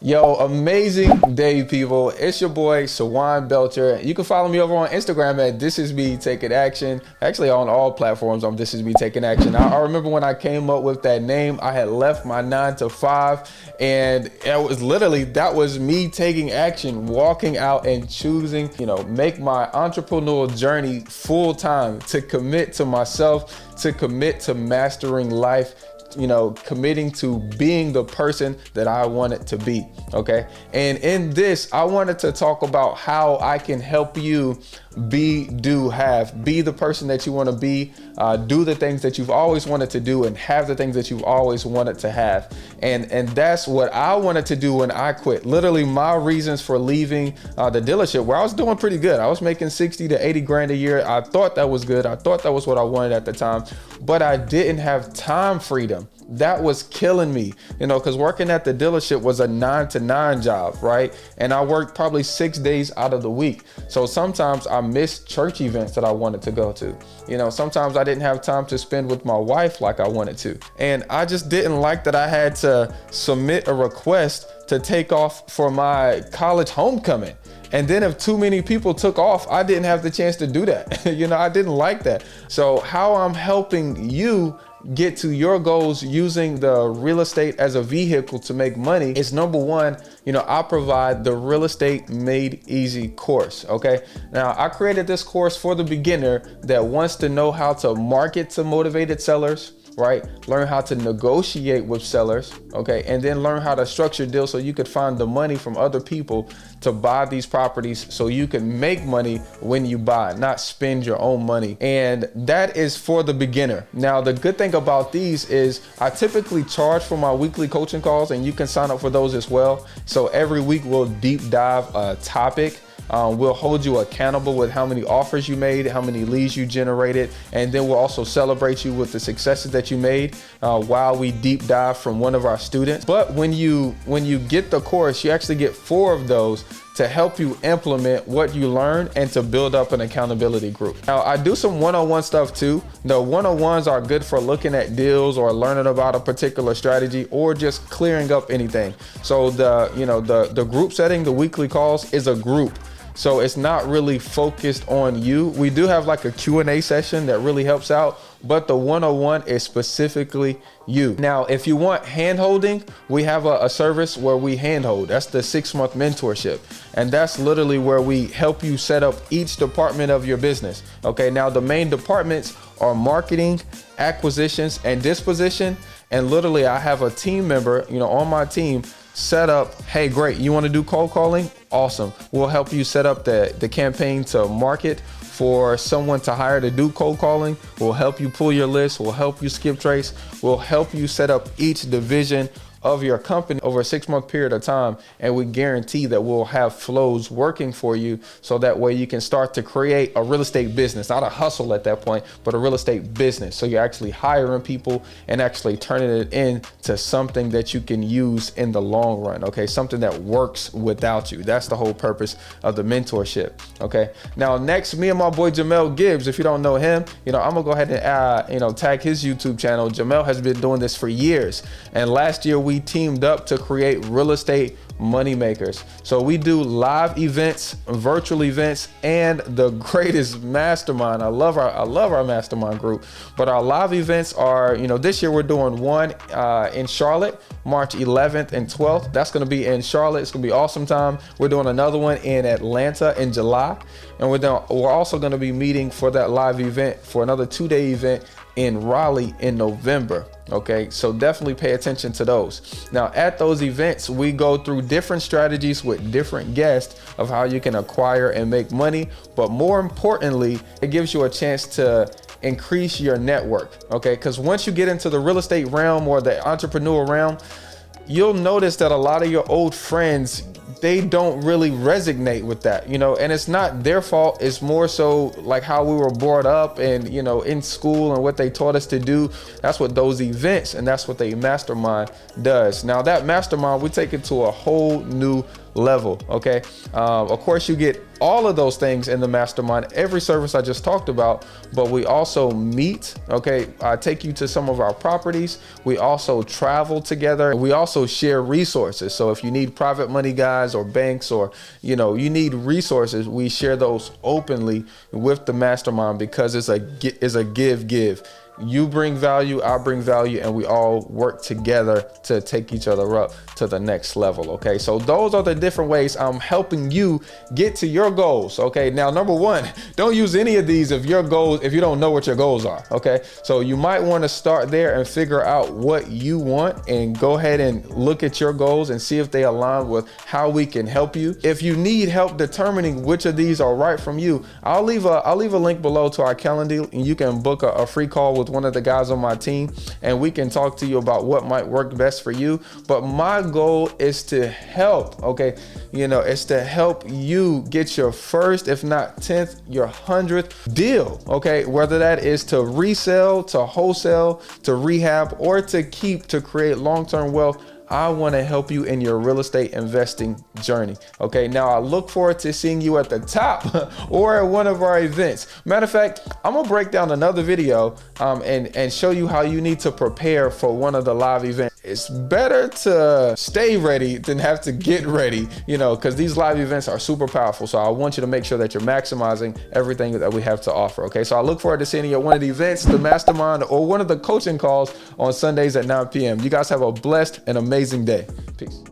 Yo, amazing day, people. It's your boy, Sawan Belcher. You can follow me over on Instagram at This Is Me Taking Action. Actually, on all platforms, I'm This Is Me Taking Action. I remember when I came up with that name, I had left my 9 to 5, and that was me taking action, walking out and choosing, make my entrepreneurial journey full time, to commit to myself, to commit to mastering life, committing to being the person that I wanted to be. Okay. And in this, I wanted to talk about how I can help you be the person that you want to be, do the things that you've always wanted to do, and have the things that you've always wanted to have. And that's what I wanted to do when I quit. Literally my reasons for leaving the dealership, where I was doing pretty good. I was making 60 to 80 grand a year. I thought that was good. I thought that was what I wanted at the time, but I didn't have time freedom. That was killing me, because working at the dealership was a 9 to 9 job, right? And I worked probably 6 days out of the week. So sometimes I missed church events that I wanted to go to. Sometimes I didn't have time to spend with my wife like I wanted to. And I just didn't like that I had to submit a request to take off for my college homecoming. And then if too many people took off, I didn't have the chance to do that. I didn't like that. So how I'm helping you get to your goals using the real estate as a vehicle to make money is, number one, I provide the Real Estate Made Easy course. Okay. Now, I created this course for the beginner that wants to know how to market to motivated sellers, right? Learn how to negotiate with sellers, okay? And then learn how to structure deals so you could find the money from other people to buy these properties so you can make money when you buy, not spend your own money. And that is for the beginner. Now, the good thing about these is I typically charge for my weekly coaching calls, and you can sign up for those as well. So every week we'll deep dive a topic. We'll hold you accountable with how many offers you made, how many leads you generated, and then we'll also celebrate you with the successes that you made while we deep dive from one of our students. But when you get the course, you actually get 4 of those to help you implement what you learn and to build up an accountability group. Now, I do some one-on-one stuff too. The one-on-ones are good for looking at deals or learning about a particular strategy or just clearing up anything. So the group setting, the weekly calls, is a group. So it's not really focused on you. We do have like a Q&A session that really helps out, but the one-on-one is specifically you. Now, if you want hand-holding, we have a service where we hand-hold. That's the 6-month mentorship. And that's literally where we help you set up each department of your business. Okay, now the main departments are marketing, acquisitions, and disposition. And literally I have a team member, on my team set up, hey, great, you want to do cold calling? Awesome. We'll help you set up the campaign to market for someone to hire to do cold calling. We'll help you pull your list. We'll help you skip trace. We'll help you set up each division of your company over a 6-month period of time. And we guarantee that we'll have flows working for you, so that way you can start to create a real estate business, not a hustle at that point, but a real estate business. So you're actually hiring people and actually turning it into something that you can use in the long run. Okay. Something that works without you. That's the whole purpose of the mentorship. Okay. Now, next, me and my boy Jamel Gibbs, if you don't know him, I'm gonna go ahead and tag his YouTube channel. Jamel has been doing this for years. And last year we teamed up to create Real Estate Money Makers. So we do live events, virtual events, and the Greatest Mastermind. I love our mastermind group. But our live events are, this year we're doing one in Charlotte, March 11th and 12th. That's going to be in Charlotte. It's going to be awesome time. We're doing another one in Atlanta in July, and we're also going to be meeting for that live event for another 2-day event in Raleigh in November. Okay, so definitely pay attention to those. Now, at those events, we go through different strategies with different guests of how you can acquire and make money. But more importantly, it gives you a chance to increase your network. Okay, because once you get into the real estate realm or the entrepreneur realm, you'll notice that a lot of your old friends, they don't really resonate with that, and it's not their fault. It's more so like how we were brought up and, in school and what they taught us to do. That's what those events and that's what the mastermind does. Now, that mastermind, we take it to a whole new level. Okay. Of course, you get all of those things in the mastermind, every service I just talked about, but we also meet. Okay. I take you to some of our properties. We also travel together. We also share resources. So if you need private money guys or banks, or, you need resources, we share those openly with the mastermind, because it's a give. You bring value, I bring value, and we all work together to take each other up to the next level. Okay, so those are the different ways I'm helping you get to your goals. Okay, now number one, don't use any of these if you don't know what your goals are. Okay, so you might want to start there and figure out what you want, and go ahead and look at your goals and see if they align with how we can help you. If you need help determining which of these are right from you, I'll leave a link below to our calendar, and you can book a free call with one of the guys on my team, and we can talk to you about what might work best for you. But my goal is to help, okay? It's to help you get your first, if not 10th, your 100th deal, okay? Whether that is to resell, to wholesale, to rehab, or to create long-term wealth. I want to help you in your real estate investing journey. Okay, now I look forward to seeing you at the top or at one of our events. Matter of fact, I'm gonna break down another video and show you how you need to prepare for one of the live events. It's better to stay ready than have to get ready, because these live events are super powerful. So I want you to make sure that you're maximizing everything that we have to offer. Okay, so I look forward to seeing you at one of the events, the mastermind, or one of the coaching calls on Sundays at 9 p.m. You guys have a blessed and amazing day. Peace.